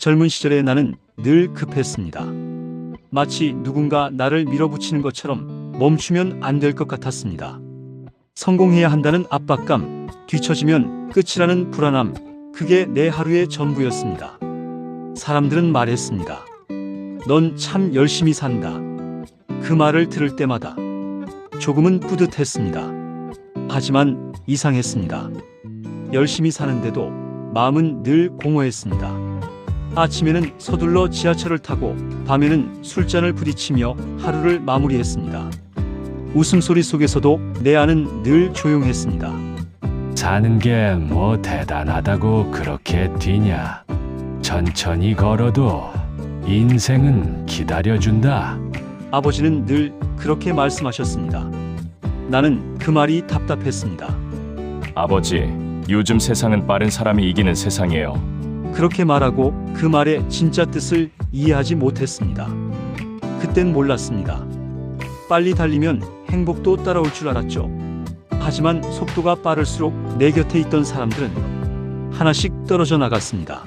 젊은 시절의 나는 늘 급했습니다. 마치 누군가 나를 밀어붙이는 것처럼 멈추면 안 될 것 같았습니다. 성공해야 한다는 압박감, 뒤처지면 끝이라는 불안함, 그게 내 하루의 전부였습니다. 사람들은 말했습니다. 넌 참 열심히 산다. 그 말을 들을 때마다 조금은 뿌듯했습니다. 하지만 이상했습니다. 열심히 사는데도 마음은 늘 공허했습니다. 아침에는 서둘러 지하철을 타고 밤에는 술잔을 부딪히며 하루를 마무리했습니다. 웃음소리 속에서도 내 안은 늘 조용했습니다. 사는 게 뭐 대단하다고 그렇게 뛰냐. 천천히 걸어도 인생은 기다려준다. 아버지는 늘 그렇게 말씀하셨습니다. 나는 그 말이 답답했습니다. 아버지, 요즘 세상은 빠른 사람이 이기는 세상이에요. 그렇게 말하고 그 말의 진짜 뜻을 이해하지 못했습니다. 그땐 몰랐습니다. 빨리 달리면 행복도 따라올 줄 알았죠. 하지만 속도가 빠를수록 내 곁에 있던 사람들은 하나씩 떨어져 나갔습니다.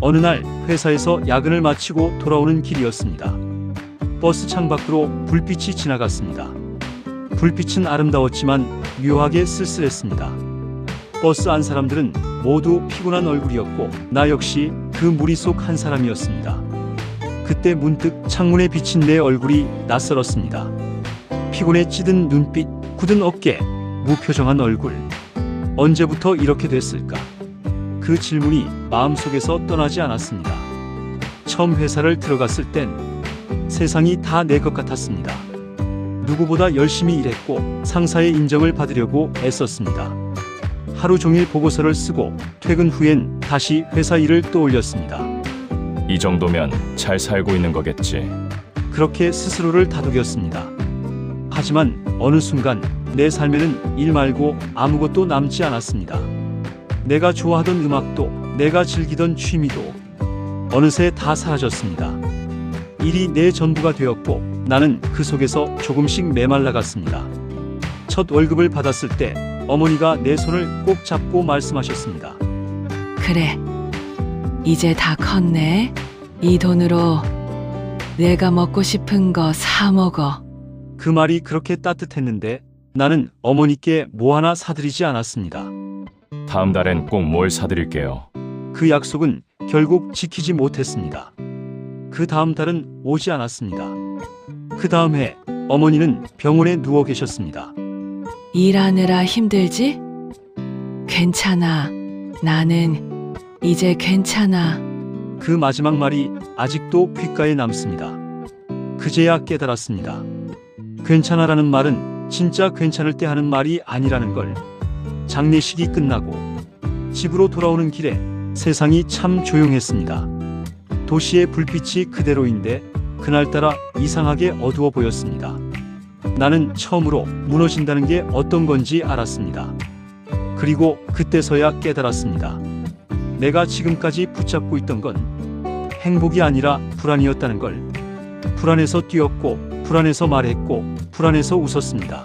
어느 날 회사에서 야근을 마치고 돌아오는 길이었습니다. 버스 창밖으로 불빛이 지나갔습니다. 불빛은 아름다웠지만 묘하게 쓸쓸했습니다. 버스 안 사람들은 모두 피곤한 얼굴이었고 나 역시 그 무리 속 한 사람이었습니다. 그때 문득 창문에 비친 내 얼굴이 낯설었습니다. 피곤에 찌든 눈빛, 굳은 어깨, 무표정한 얼굴. 언제부터 이렇게 됐을까? 그 질문이 마음속에서 떠나지 않았습니다. 처음 회사를 들어갔을 땐 세상이 다 내 것 같았습니다. 누구보다 열심히 일했고 상사의 인정을 받으려고 애썼습니다. 하루 종일 보고서를 쓰고 퇴근 후엔 다시 회사 일을 떠올렸습니다. 이 정도면 잘 살고 있는 거겠지. 그렇게 스스로를 다독였습니다. 하지만 어느 순간 내 삶에는 일 말고 아무것도 남지 않았습니다. 내가 좋아하던 음악도, 내가 즐기던 취미도 어느새 다 사라졌습니다. 일이 내 전부가 되었고 나는 그 속에서 조금씩 메말라갔습니다. 첫 월급을 받았을 때 어머니가 내 손을 꼭 잡고 말씀하셨습니다. 그래, 이제 다 컸네. 이 돈으로 내가 먹고 싶은 거 사 먹어. 그 말이 그렇게 따뜻했는데 나는 어머니께 뭐 하나 사드리지 않았습니다. 다음 달엔 꼭 뭘 사드릴게요. 그 약속은 결국 지키지 못했습니다. 그 다음 달은 오지 않았습니다. 그 다음 해 어머니는 병원에 누워 계셨습니다. 일하느라 힘들지? 괜찮아. 나는 이제 괜찮아. 그 마지막 말이 아직도 귓가에 남습니다. 그제야 깨달았습니다. 괜찮아라는 말은 진짜 괜찮을 때 하는 말이 아니라는 걸. 장례식이 끝나고 집으로 돌아오는 길에 세상이 참 조용했습니다. 도시의 불빛이 그대로인데 그날따라 이상하게 어두워 보였습니다. 나는 처음으로 무너진다는 게 어떤 건지 알았습니다. 그리고 그때서야 깨달았습니다. 내가 지금까지 붙잡고 있던 건 행복이 아니라 불안이었다는 걸. 불안해서 뛰었고, 불안해서 말했고, 불안해서 웃었습니다.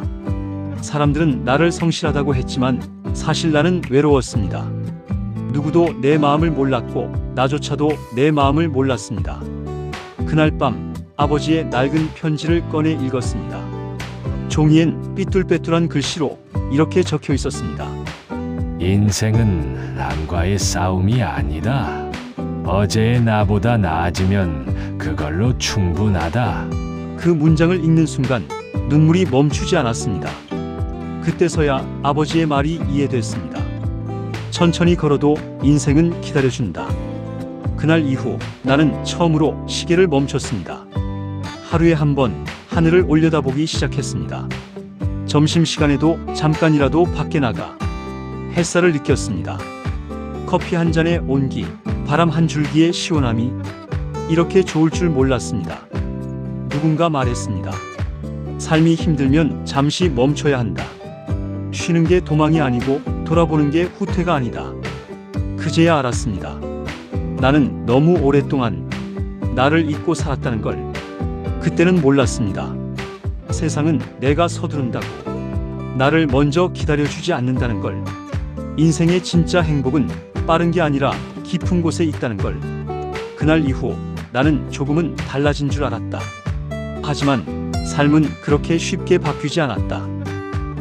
사람들은 나를 성실하다고 했지만 사실 나는 외로웠습니다. 누구도 내 마음을 몰랐고 나조차도 내 마음을 몰랐습니다. 그날 밤 아버지의 낡은 편지를 꺼내 읽었습니다. 종이엔 삐뚤빼뚤한 글씨로 이렇게 적혀 있었습니다. 인생은 남과의 싸움이 아니다. 어제의 나보다 나아지면 그걸로 충분하다. 그 문장을 읽는 순간 눈물이 멈추지 않았습니다. 그때서야 아버지의 말이 이해됐습니다. 천천히 걸어도 인생은 기다려준다. 그날 이후 나는 처음으로 시계를 멈췄습니다. 하루에 한 번 하늘을 올려다보기 시작했습니다. 점심시간에도 잠깐이라도 밖에 나가 햇살을 느꼈습니다. 커피 한 잔의 온기, 바람 한 줄기의 시원함이 이렇게 좋을 줄 몰랐습니다. 누군가 말했습니다. 삶이 힘들면 잠시 멈춰야 한다. 쉬는 게 도망이 아니고 돌아보는 게 후퇴가 아니다. 그제야 알았습니다. 나는 너무 오랫동안 나를 잊고 살았다는 걸. 그때는 몰랐습니다. 세상은 내가 서두른다고, 나를 먼저 기다려주지 않는다는 걸. 인생의 진짜 행복은 빠른 게 아니라 깊은 곳에 있다는 걸. 그날 이후 나는 조금은 달라진 줄 알았다. 하지만 삶은 그렇게 쉽게 바뀌지 않았다.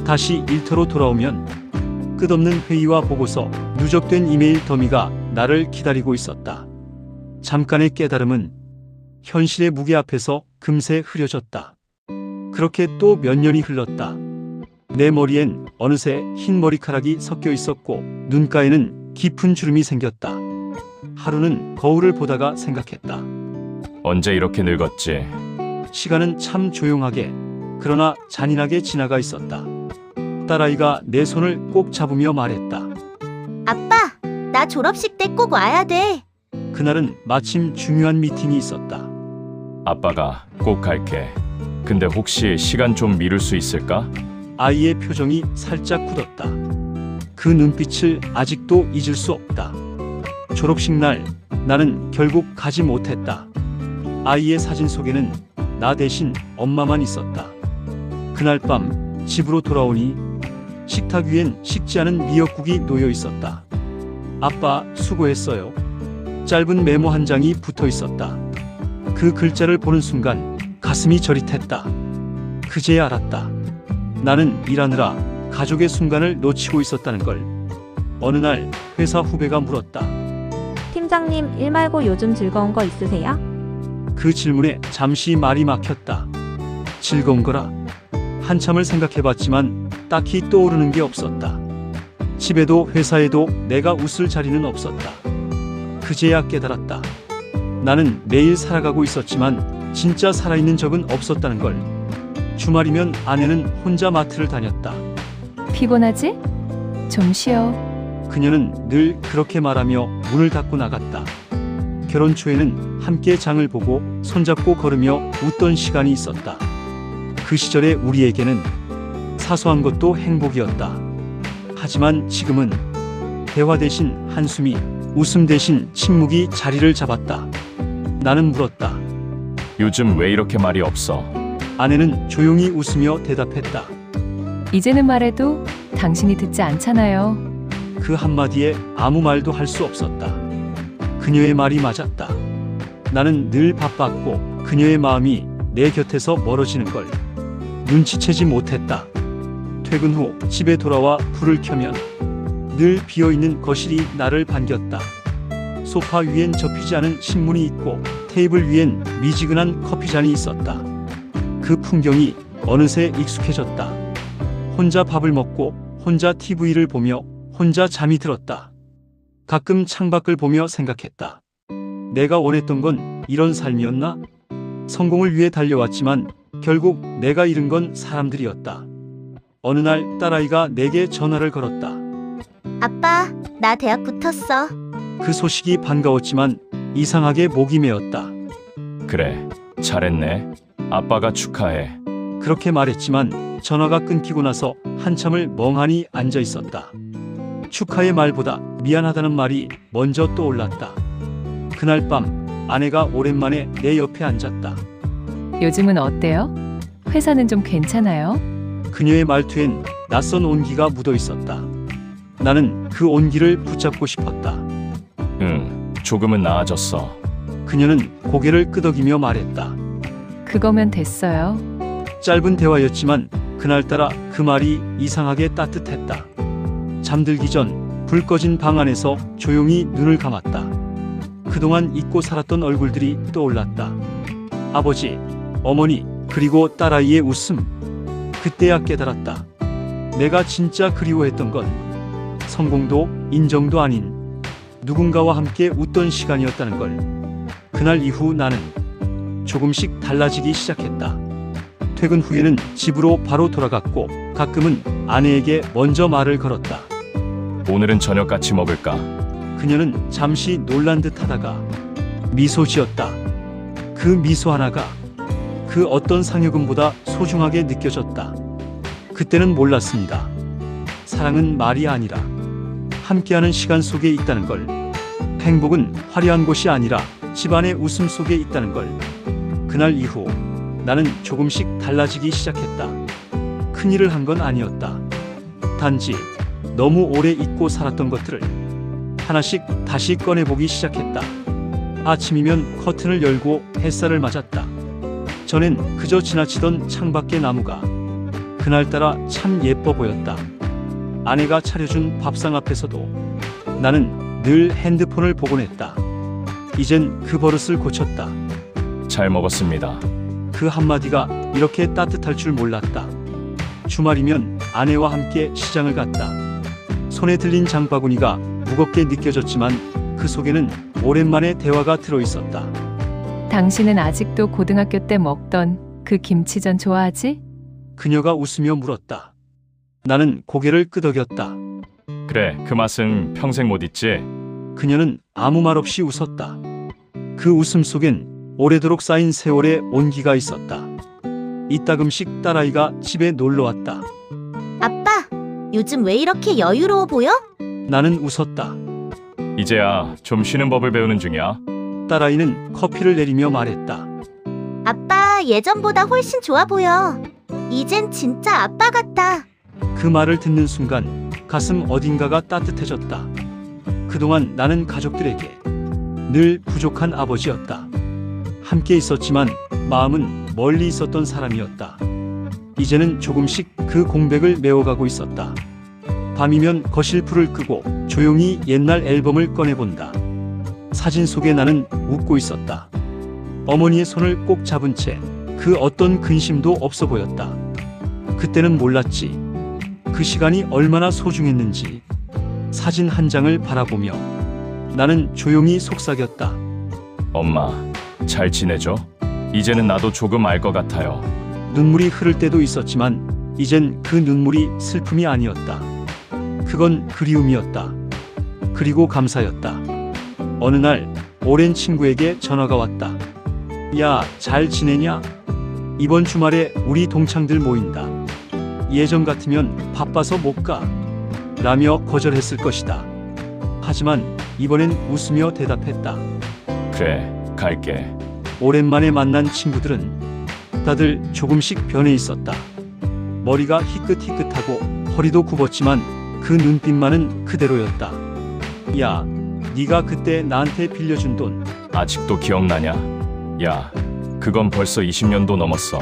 다시 일터로 돌아오면 끝없는 회의와 보고서, 누적된 이메일 더미가 나를 기다리고 있었다. 잠깐의 깨달음은 현실의 무게 앞에서 금세 흐려졌다. 그렇게 또 몇 년이 흘렀다. 내 머리엔 어느새 흰 머리카락이 섞여 있었고 눈가에는 깊은 주름이 생겼다. 하루는 거울을 보다가 생각했다. 언제 이렇게 늙었지? 시간은 참 조용하게, 그러나 잔인하게 지나가 있었다. 딸아이가 내 손을 꼭 잡으며 말했다. 아빠, 나 졸업식 때 꼭 와야 돼. 그날은 마침 중요한 미팅이 있었다. 아빠가 꼭 갈게. 근데 혹시 시간 좀 미룰 수 있을까? 아이의 표정이 살짝 굳었다. 그 눈빛을 아직도 잊을 수 없다. 졸업식 날 나는 결국 가지 못했다. 아이의 사진 속에는 나 대신 엄마만 있었다. 그날 밤 집으로 돌아오니 식탁 위엔 식지 않은 미역국이 놓여 있었다. 아빠 수고했어요. 짧은 메모 한 장이 붙어 있었다. 그 글자를 보는 순간 가슴이 저릿했다. 그제야 알았다. 나는 일하느라 가족의 순간을 놓치고 있었다는 걸. 어느 날 회사 후배가 물었다. 팀장님, 일 말고 요즘 즐거운 거 있으세요? 그 질문에 잠시 말이 막혔다. 즐거운 거라? 한참을 생각해봤지만 딱히 떠오르는 게 없었다. 집에도 회사에도 내가 웃을 자리는 없었다. 그제야 깨달았다. 나는 매일 살아가고 있었지만 진짜 살아있는 적은 없었다는 걸. 주말이면 아내는 혼자 마트를 다녔다. 피곤하지? 좀 쉬어. 그녀는 늘 그렇게 말하며 문을 닫고 나갔다. 결혼 초에는 함께 장을 보고 손잡고 걸으며 웃던 시간이 있었다. 그 시절의 우리에게는 사소한 것도 행복이었다. 하지만 지금은 대화 대신 한숨이, 웃음 대신 침묵이 자리를 잡았다. 나는 물었다. 요즘 왜 이렇게 말이 없어? 아내는 조용히 웃으며 대답했다. 이제는 말해도 당신이 듣지 않잖아요. 그 한마디에 아무 말도 할 수 없었다. 그녀의 말이 맞았다. 나는 늘 바빴고 그녀의 마음이 내 곁에서 멀어지는 걸 눈치채지 못했다. 퇴근 후 집에 돌아와 불을 켜면 늘 비어있는 거실이 나를 반겼다. 소파 위엔 접히지 않은 신문이 있고 테이블 위엔 미지근한 커피잔이 있었다. 그 풍경이 어느새 익숙해졌다. 혼자 밥을 먹고 혼자 TV를 보며 혼자 잠이 들었다. 가끔 창밖을 보며 생각했다. 내가 원했던 건 이런 삶이었나? 성공을 위해 달려왔지만 결국 내가 잃은 건 사람들이었다. 어느 날 딸아이가 내게 전화를 걸었다. 아빠, 나 대학 붙었어. 그 소식이 반가웠지만 이상하게 목이 메었다. 그래, 잘했네. 아빠가 축하해. 그렇게 말했지만 전화가 끊기고 나서 한참을 멍하니 앉아 있었다. 축하의 말보다 미안하다는 말이 먼저 떠올랐다. 그날 밤 아내가 오랜만에 내 옆에 앉았다. 요즘은 어때요? 회사는 좀 괜찮아요? 그녀의 말투엔 낯선 온기가 묻어 있었다. 나는 그 온기를 붙잡고 싶었다. 응, 조금은 나아졌어. 그녀는 고개를 끄덕이며 말했다. 그거면 됐어요. 짧은 대화였지만 그날따라 그 말이 이상하게 따뜻했다. 잠들기 전 불 꺼진 방 안에서 조용히 눈을 감았다. 그동안 잊고 살았던 얼굴들이 떠올랐다. 아버지, 어머니, 그리고 딸아이의 웃음. 그때야 깨달았다. 내가 진짜 그리워했던 건 성공도 인정도 아닌 누군가와 함께 웃던 시간이었다는 걸. 그날 이후 나는 조금씩 달라지기 시작했다. 퇴근 후에는 집으로 바로 돌아갔고 가끔은 아내에게 먼저 말을 걸었다. 오늘은 저녁 같이 먹을까? 그녀는 잠시 놀란 듯 하다가 미소 지었다. 그 미소 하나가 그 어떤 상여금보다 소중하게 느껴졌다. 그때는 몰랐습니다. 사랑은 말이 아니라 함께하는 시간 속에 있다는 걸. 행복은 화려한 곳이 아니라 집안의 웃음 속에 있다는 걸. 그날 이후 나는 조금씩 달라지기 시작했다. 큰일을 한 건 아니었다. 단지 너무 오래 잊고 살았던 것들을 하나씩 다시 꺼내보기 시작했다. 아침이면 커튼을 열고 햇살을 맞았다. 전엔 그저 지나치던 창밖의 나무가 그날따라 참 예뻐 보였다. 아내가 차려준 밥상 앞에서도 나는 늘 핸드폰을 보곤 했다. 이젠 그 버릇을 고쳤다. 잘 먹었습니다. 그 한마디가 이렇게 따뜻할 줄 몰랐다. 주말이면 아내와 함께 시장을 갔다. 손에 들린 장바구니가 무겁게 느껴졌지만 그 속에는 오랜만에 대화가 들어있었다. 당신은 아직도 고등학교 때 먹던 그 김치전 좋아하지? 그녀가 웃으며 물었다. 나는 고개를 끄덕였다. 그래, 그 맛은 평생 못 잊지? 그녀는 아무 말 없이 웃었다. 그 웃음 속엔 오래도록 쌓인 세월의 온기가 있었다. 이따금씩 딸아이가 집에 놀러 왔다. 아빠, 요즘 왜 이렇게 여유로워 보여? 나는 웃었다. 이제야 좀 쉬는 법을 배우는 중이야. 딸아이는 커피를 내리며 말했다. 아빠, 예전보다 훨씬 좋아 보여. 이젠 진짜 아빠 같다. 그 말을 듣는 순간 가슴 어딘가가 따뜻해졌다. 그동안 나는 가족들에게 늘 부족한 아버지였다. 함께 있었지만 마음은 멀리 있었던 사람이었다. 이제는 조금씩 그 공백을 메워가고 있었다. 밤이면 거실 불을 끄고 조용히 옛날 앨범을 꺼내본다. 사진 속에 나는 웃고 있었다. 어머니의 손을 꼭 잡은 채 그 어떤 근심도 없어 보였다. 그때는 몰랐지. 그 시간이 얼마나 소중했는지. 사진 한 장을 바라보며 나는 조용히 속삭였다. 엄마, 잘 지내죠? 이제는 나도 조금 알 것 같아요. 눈물이 흐를 때도 있었지만 이젠 그 눈물이 슬픔이 아니었다. 그건 그리움이었다. 그리고 감사였다. 어느 날 오랜 친구에게 전화가 왔다. 야, 잘 지내냐? 이번 주말에 우리 동창들 모인다. 예전 같으면 바빠서 못 가. 라며 거절했을 것이다. 하지만 이번엔 웃으며 대답했다. 그래, 갈게. 오랜만에 만난 친구들은 다들 조금씩 변해 있었다. 머리가 희끗희끗하고 허리도 굽었지만 그 눈빛만은 그대로였다. 야, 네가 그때 나한테 빌려준 돈 아직도 기억나냐? 야, 그건 벌써 20년도 넘었어.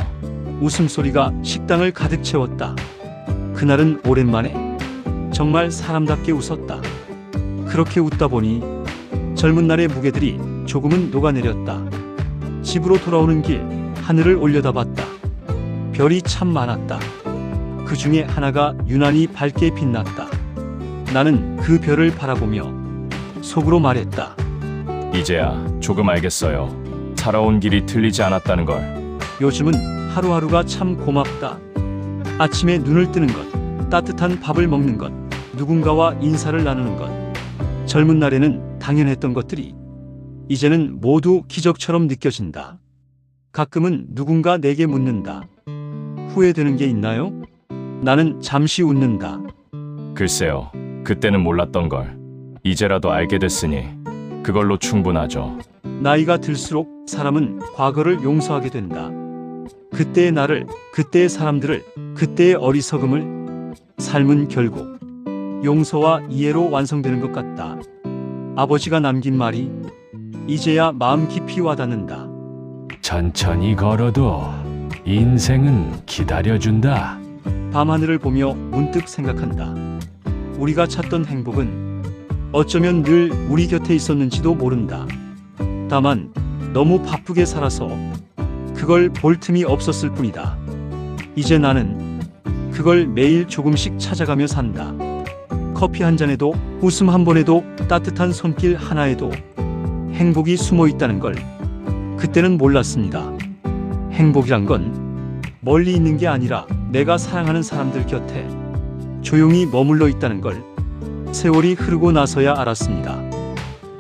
웃음소리가 식당을 가득 채웠다. 그날은 오랜만에 정말 사람답게 웃었다. 그렇게 웃다 보니 젊은 날의 무게들이 조금은 녹아내렸다. 집으로 돌아오는 길 하늘을 올려다봤다. 별이 참 많았다. 그 중에 하나가 유난히 밝게 빛났다. 나는 그 별을 바라보며 속으로 말했다. 이제야 조금 알겠어요. 살아온 길이 틀리지 않았다는 걸. 요즘은 하루하루가 참 고맙다. 아침에 눈을 뜨는 것, 따뜻한 밥을 먹는 것, 누군가와 인사를 나누는 것. 젊은 날에는 당연했던 것들이 이제는 모두 기적처럼 느껴진다. 가끔은 누군가 내게 묻는다. 후회되는 게 있나요? 나는 잠시 웃는다. 글쎄요, 그때는 몰랐던 걸 이제라도 알게 됐으니 그걸로 충분하죠. 나이가 들수록 사람은 과거를 용서하게 된다. 그때의 나를, 그때의 사람들을, 그때의 어리석음을. 삶은 결국 용서와 이해로 완성되는 것 같다. 아버지가 남긴 말이 이제야 마음 깊이 와닿는다. 천천히 걸어도 인생은 기다려준다. 밤하늘을 보며 문득 생각한다. 우리가 찾던 행복은 어쩌면 늘 우리 곁에 있었는지도 모른다. 다만 너무 바쁘게 살아서 그걸 볼 틈이 없었을 뿐이다. 이제 나는 그걸 매일 조금씩 찾아가며 산다. 커피 한 잔에도, 웃음 한 번에도, 따뜻한 손길 하나에도 행복이 숨어 있다는 걸 그때는 몰랐습니다. 행복이란 건 멀리 있는 게 아니라 내가 사랑하는 사람들 곁에 조용히 머물러 있다는 걸 세월이 흐르고 나서야 알았습니다.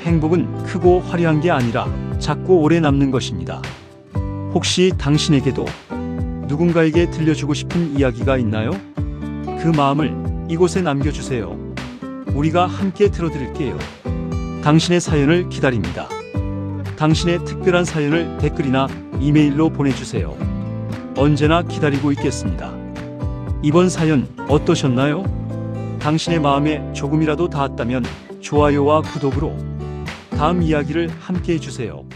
행복은 크고 화려한 게 아니라 작고 오래 남는 것입니다. 혹시 당신에게도 누군가에게 들려주고 싶은 이야기가 있나요? 그 마음을 이곳에 남겨주세요. 우리가 함께 들어드릴게요. 당신의 사연을 기다립니다. 당신의 특별한 사연을 댓글이나 이메일로 보내주세요. 언제나 기다리고 있겠습니다. 이번 사연 어떠셨나요? 당신의 마음에 조금이라도 닿았다면 좋아요와 구독으로 다음 이야기를 함께 해주세요.